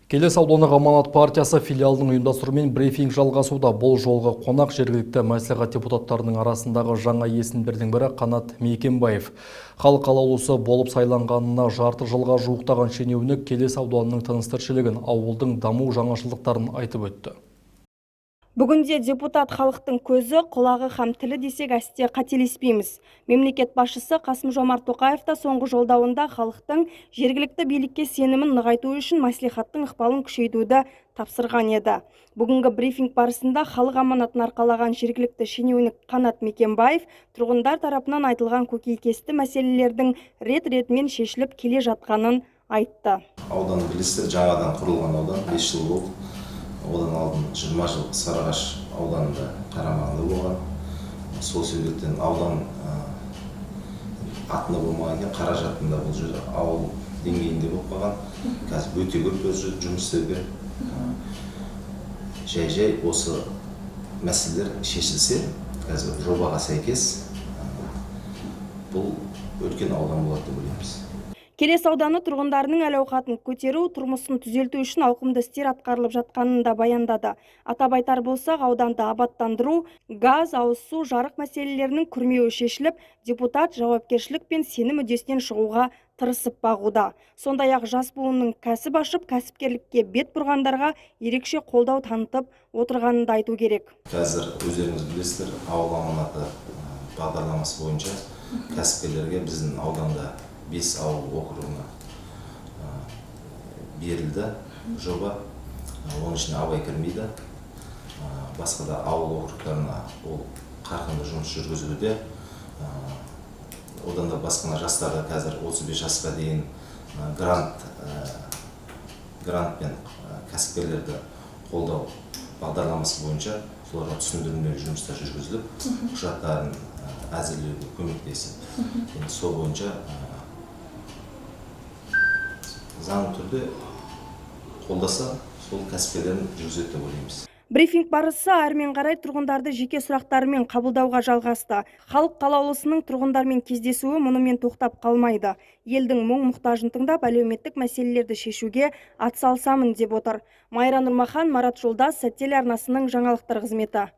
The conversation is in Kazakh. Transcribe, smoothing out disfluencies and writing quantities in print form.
Келес ауданы Аманат партиясы филиалының ұйымдастыруымен брифинг жалғасуда. Бұл жолғы қонақ жергілікті мәслихат депутаттарының арасындағы жаңа есімдердің бірі Қанат Мекенбаев. Халық қалаулысы болып сайланғанына жарты жылға жуықтаған шенеунік Келес ауданының тыныс-тіршілігін, ауылдың даму жаңашылдықтарын айтып өтті. Бүгінде депутат халықтың көзі, құлағы һәм тілі десек әсте қателеспейміз. Мемлекет басшысы Қасым-Жомарт Тоқаев та соңғы жолдауында халықтың жергілікті билікке сенімін нығайту үшін мәслихаттың ықпалын күшейтуді тапсырған еді. Бүгінгі брифинг барысында халық аманатын арқалаған жергілікті шенеунік Қанат Мекенбаев тұрғындар тарапынан айтылған көкейкесті мәселелердің рет-ретімен шешіліп келе жатқанын айтты. Аудан білесіздер, жаңадан құрылған аудан 5 жыл болды. Одан алдын 20 жыл Сарыағаш ауданында қарамағында болған. Сол себептен аудан атында болмаған екен, қаражатында бұл жерде ауыл деңгейінде болып қалған. Қазір өте көп жұмыс істеуге. Жай осы мәселелер шешілсе, қазір жобаға сәйкес бұл үлкен аудан болады деп ойлаймыз. Келес ауданы тұрғындарының әл-ауқатын көтеру, тұрмысын түзелту үшін ауқымды істер атқарылып жатқанын да баяндады. Атап айтар болсақ, ауданды абаттандыру, газ, ауыз су, жарық мәселелерінің күрмеуі шешіліп, депутат жауапкершілік пен сенім мүддесінен шығуға тырысып бағуда. Сондай-ақ жас буынның кәсіп ашып, кәсіпкерлікке бет бұрғандарға ерекше қолдау танытып отырғанын да айту керек. Қазір өздеріңіз білесіздер, ауыл аманаты бағдарламасы бойынша кәсіпкерлерге біздің ауданда 5 ауыл округына берілді жоба. Оның ішіне Абай кірмейді. Басқа да ауыл округтарына ол қарқынды жұмыс жүргізуде. Одан да басқана жастарға қазір 35 жасқа дейін грантпен кәсіпкерлерді қолдау бағдарламасы бойынша соларға түсіндірме жұмыстар жүргізіліп, құжаттарын әзірлеуге көмектесіп, сол бойынша заң түрде қолдаса, сол кәсіпкерлерін жүргізеді деп ойлаймыз. Брифинг барысы әрмен қарай тұрғындарды жеке сұрақтарымен қабылдауға жалғасты. Халық қалаулысының тұрғындармен кездесуі мұнымен тоқтап қалмайды. Елдің мұң-мұқтажын тыңдап, әлеуметтік мәселелерді шешуге атсалысамын деп отыр. Майра Нұрмахан, Марат Жолдас, Сәттел арнасының жаңалықтар қызметі.